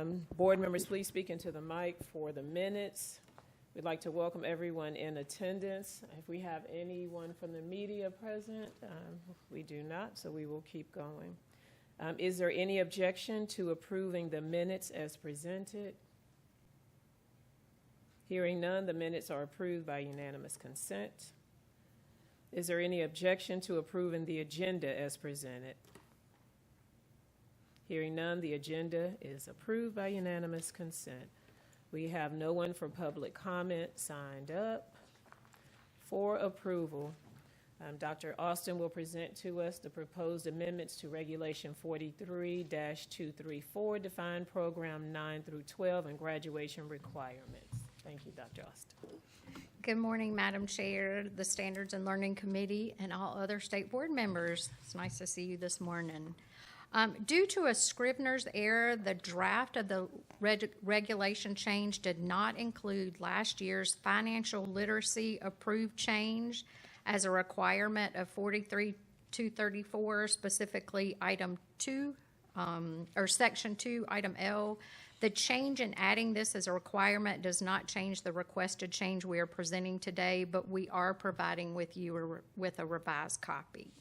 Board members, please speak into the mic for the minutes. We'd like to welcome everyone in attendance. If we have anyone from the media present, we do not, so we will keep going. Is there any objection to approving the minutes as presented? Hearing none, the minutes are approved by unanimous consent. Is there any objection to approving the agenda as presented? Hearing none, the agenda is approved by unanimous consent. We have no one for public comment signed up. For approval, Dr. Austin will present to us the proposed amendments to Regulation 43-234, Defined Program 9 through 12, and graduation requirements. Thank you, Dr. Austin. Good morning, Madam Chair, the Standards and Learning Committee, and all other state board members. It's nice to see you this morning. Due to a Scrivener's error, the draft of the regulation change did not include last year's financial literacy approved change as a requirement of 43-234, specifically item 2, or section 2, item L. The change in adding this as a requirement does not change the requested change we are presenting today, but we are providing with you with a revised copy.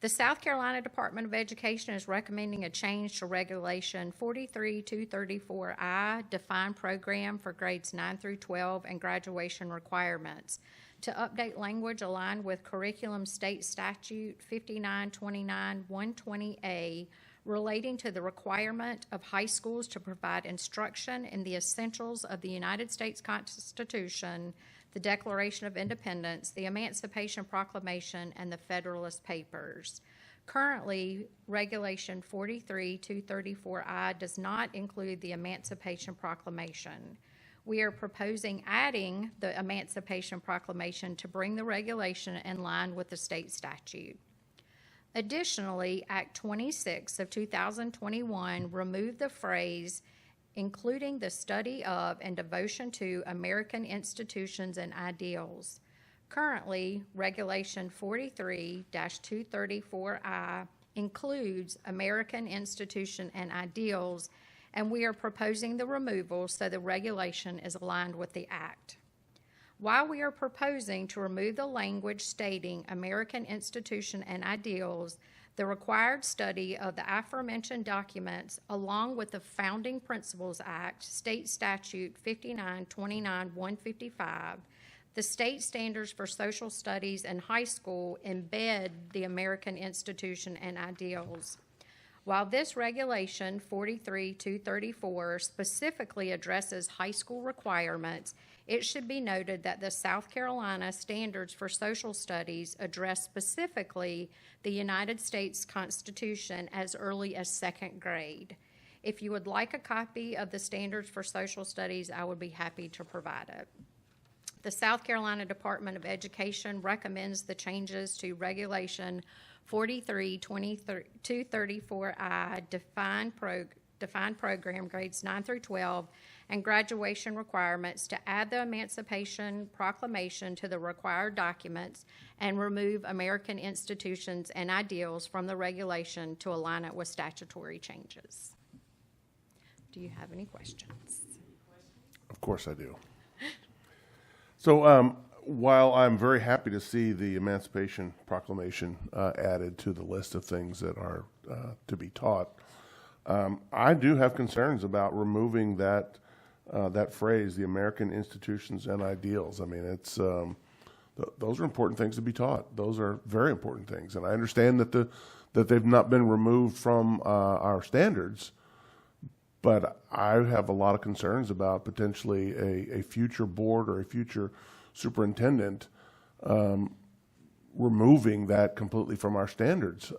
The South Carolina Department of Education is recommending a change to Regulation 43-234I, Defined Program for grades 9 through 12 and graduation requirements, to update language aligned with Curriculum State Statute 5929-120A, relating to the requirement of high schools to provide instruction in the essentials of the United States Constitution, the Declaration of Independence, the Emancipation Proclamation, and the Federalist Papers. Currently, Regulation 43-234I does not include the Emancipation Proclamation. We are proposing adding the Emancipation Proclamation to bring the regulation in line with the state statute. Additionally, Act 26 of 2021 removed the phrase including the study of and devotion to American institutions and ideals. Currently, Regulation 43-234I includes American institution and ideals, and we are proposing the removal so the regulation is aligned with the Act. While we are proposing to remove the language stating American institution and ideals, the required study of the aforementioned documents, along with the Founding Principles Act, State Statute 5929-155, the state standards for social studies in high school embed the American institution and ideals. While this regulation, 43-234, specifically addresses high school requirements, it should be noted that the South Carolina Standards for Social Studies address specifically the United States Constitution as early as 2nd grade. If you would like a copy of the Standards for Social Studies, I would be happy to provide it. The South Carolina Department of Education recommends the changes to Regulation 43-234I, Defined Program, grades 9 through 12, and graduation requirements to add the Emancipation Proclamation to the required documents and remove American institutions and ideals from the regulation to align it with statutory changes. Do you have any questions? Of course I do. So while I'm very happy to see the Emancipation Proclamation added to the list of things that are to be taught, I do have concerns about removing that phrase, the American institutions and ideals. I mean, it's those are important things to be taught. Those are very important things, and I understand that they've not been removed from our standards. But I have a lot of concerns about potentially a future board or a future superintendent removing that completely from our standards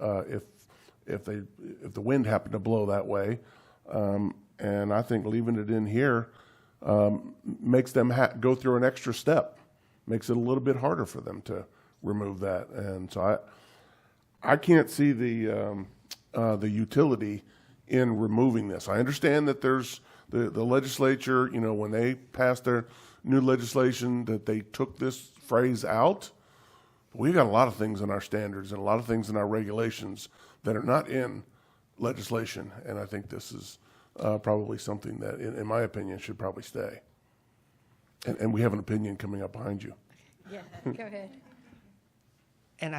if the wind happened to blow that way. And I think leaving it in here makes them go through an extra step, makes it a little bit harder for them to remove that. And so I can't see the utility in removing this. I understand that there's the legislature, you know, when they passed their new legislation, that they took this phrase out. But we've got a lot of things in our standards and a lot of things in our regulations that are not in legislation, and I think this is probably something that, in my opinion, should probably stay. And we have an opinion coming up behind you. Yeah, go ahead. And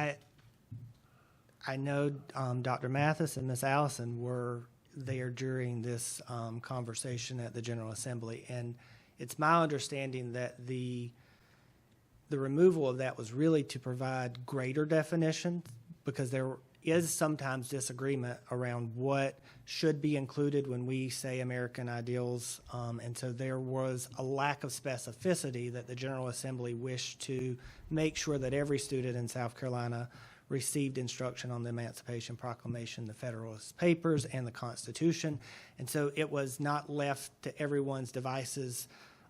I know Dr. Mathis and Ms. Allison were there during this conversation at the General Assembly, and it's my understanding that the removal of that was really to provide greater definition, because there is sometimes disagreement around what should be included when we say American ideals, and so there was a lack of specificity that the General Assembly wished to make sure that every student in South Carolina received instruction on the Emancipation Proclamation, the Federalist Papers, and the Constitution. And so it was not left to everyone's devices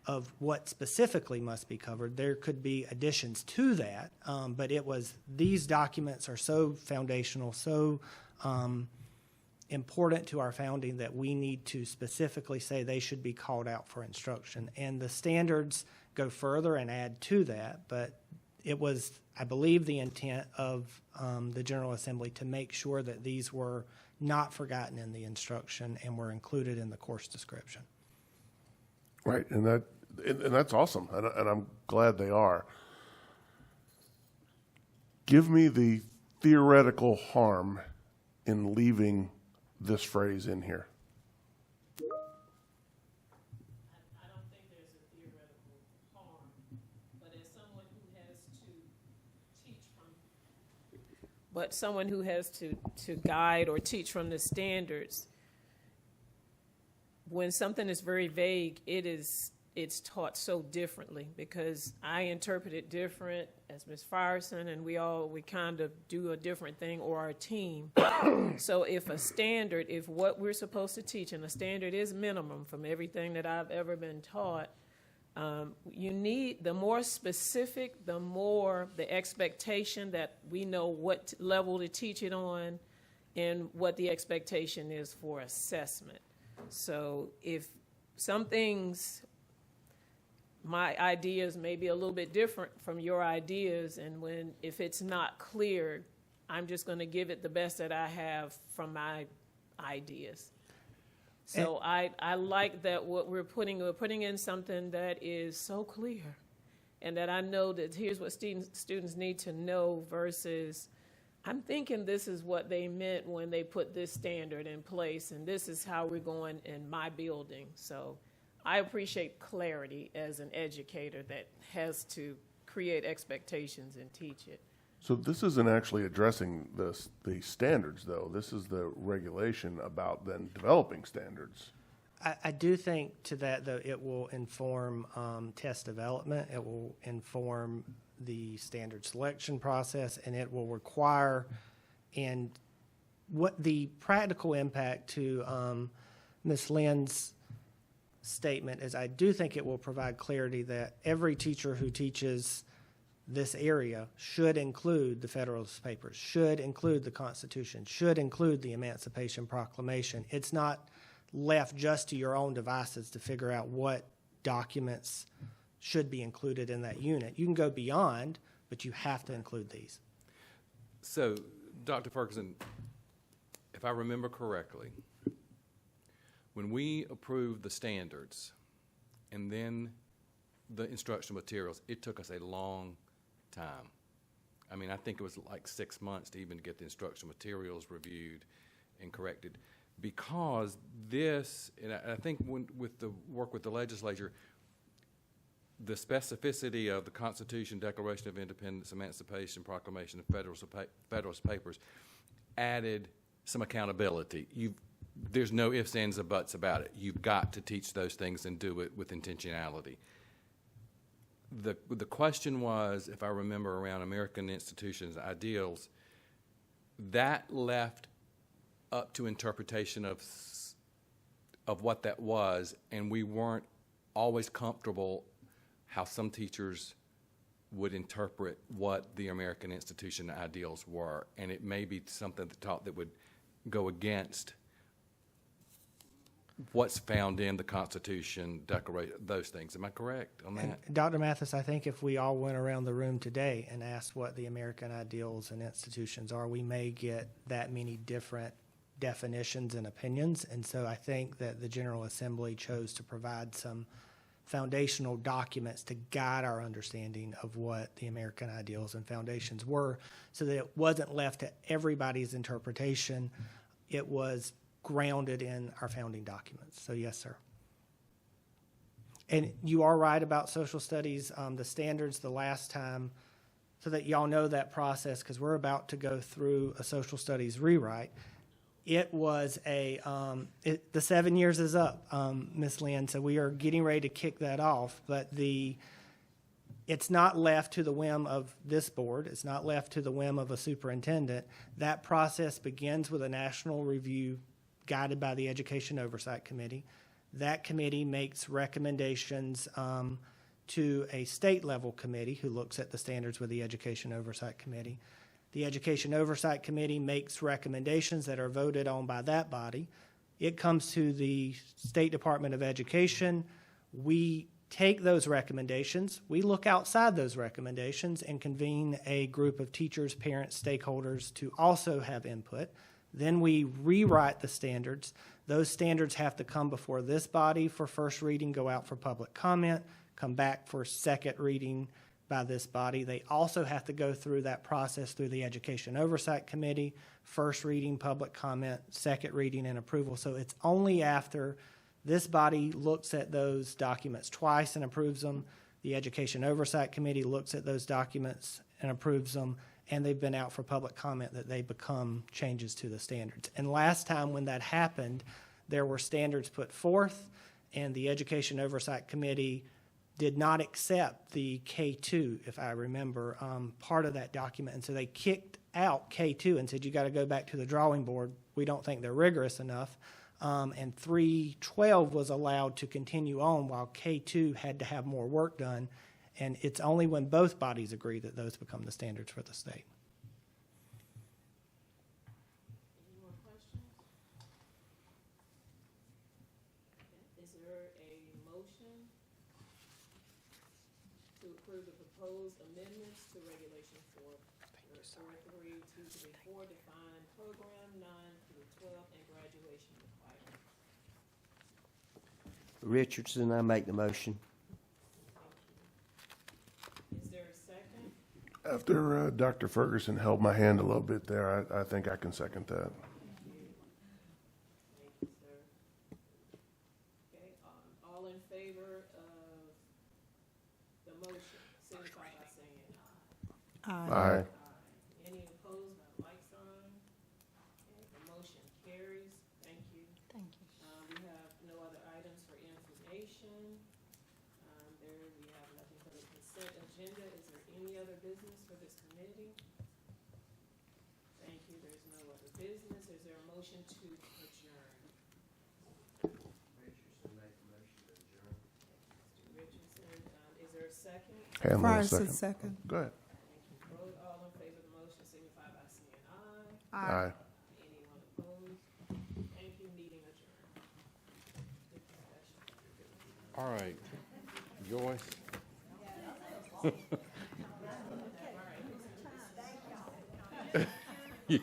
of what specifically must be covered. There could be additions to that, but it was, these documents are so foundational, so important to our founding that we need to specifically say they should be called out for instruction. And the standards go further and add to that, but it was, I believe, the intent of the General Assembly to make sure that these were not forgotten in the instruction and were included in the course description. Right, and that's awesome, and I'm glad they are. Give me the theoretical harm in leaving this phrase in here. I don't think there's a theoretical harm, but as someone who has to teach from, but someone who has to guide or teach from the standards, when something is very vague, it's taught so differently, because I interpret it different as Ms. Firestone, and we kind of do a different thing, or our team. So if what we're supposed to teach, and a standard is minimum from everything that I've ever been taught, you need, the more specific, the more the expectation that we know what level to teach it on and what the expectation is for assessment. So if some things, my ideas may be a little bit different from your ideas, and if it's not clear, I'm just going to give it the best that I have from my ideas. So I like that what we're putting in something that is so clear, and that I know that here's what students need to know, versus I'm thinking this is what they meant when they put this standard in place, and this is how we're going in my building. So I appreciate clarity as an educator that has to create expectations and teach it. So this isn't actually addressing the standards, though. This is the regulation about then developing standards. I do think to that, though, it will inform test development. It will inform the standard selection process, and it will require, and what the practical impact to Ms. Lynn's statement is, I do think it will provide clarity that every teacher who teaches this area should include the Federalist Papers, should include the Constitution, should include the Emancipation Proclamation. It's not left just to your own devices to figure out what documents should be included in that unit. You can go beyond, but you have to include these. So, Dr. Ferguson, if I remember correctly, when we approved the standards and then the instructional materials, it took us a long time. I mean, I think it was like 6 months to even get the instructional materials reviewed and corrected, because this, and I think with the work with the legislature, the specificity of the Constitution, Declaration of Independence, Emancipation Proclamation, and Federalist Papers added some accountability. There's no ifs, ands, or buts about it. You've got to teach those things and do it with intentionality. The question was, if I remember, around American institutions, ideals, that left up to interpretation of what that was, and we weren't always comfortable how some teachers would interpret what the American institution ideals were, and it may be something that would go against what's found in the Constitution, Declaration, those things. Am I correct on that? And Dr. Mathis, I think if we all went around the room today and asked what the American ideals and institutions are, we may get that many different definitions and opinions. And so I think that the General Assembly chose to provide some foundational documents to guide our understanding of what the American ideals and foundations were, so that it wasn't left to everybody's interpretation. It was grounded in our founding documents. So yes, sir. And you are right about social studies, the standards the last time, so that y'all know that process, because we're about to go through a social studies rewrite. It was the 7 years is up, Ms. Lynn, so we are getting ready to kick that off. But it's not left to the whim of this board. It's not left to the whim of a superintendent. That process begins with a national review guided by the Education Oversight Committee. That committee makes recommendations to a state-level committee who looks at the standards with the Education Oversight Committee. The Education Oversight Committee makes recommendations that are voted on by that body. It comes to the State Department of Education. We take those recommendations, we look outside those recommendations and convene a group of teachers, parents, stakeholders to also have input. Then we rewrite the standards. Those standards have to come before this body for first reading, go out for public comment, come back for second reading by this body. They also have to go through that process through the Education Oversight Committee, first reading, public comment, second reading, and approval. So it's only after this body looks at those documents twice and approves them, the Education Oversight Committee looks at those documents and approves them, and they've been out for public comment that they become changes to the standards. And last time when that happened, there were standards put forth, and the Education Oversight Committee did not accept the K2, if I remember, part of that document. And so they kicked out K2 and said, you got to go back to the drawing board. We don't think they're rigorous enough. And 312 was allowed to continue on while K2 had to have more work done. And it's only when both bodies agree that those become the standards for the state. Any more questions? Is there a motion to approve the proposed amendments to Regulation 4.43234, define program 9 through 12 and graduation requirements? Richardson, I make the motion. Is there a second? After Dr. Ferguson held my hand a little bit there, I think I can second that. Thank you, sir. Okay, all in favor of the motion, signify by saying aye. Aye. Any opposed by like sign? Okay, the motion carries. Thank you. Thank you. We have no other items for information. We have nothing for the consent agenda. Is there any other business for this committee? Thank you. There's no other business. Is there a motion to adjourn? Richardson make the motion to adjourn. Mr. Richardson, is there a second? Hanlon, Prior second. second. Go ahead. Thank you. Vote all in favor of the motion signify by saying aye. Aye. Anyone opposed? Thank you. Meeting adjourned. Good discussion. All right, Joyce. Yeah.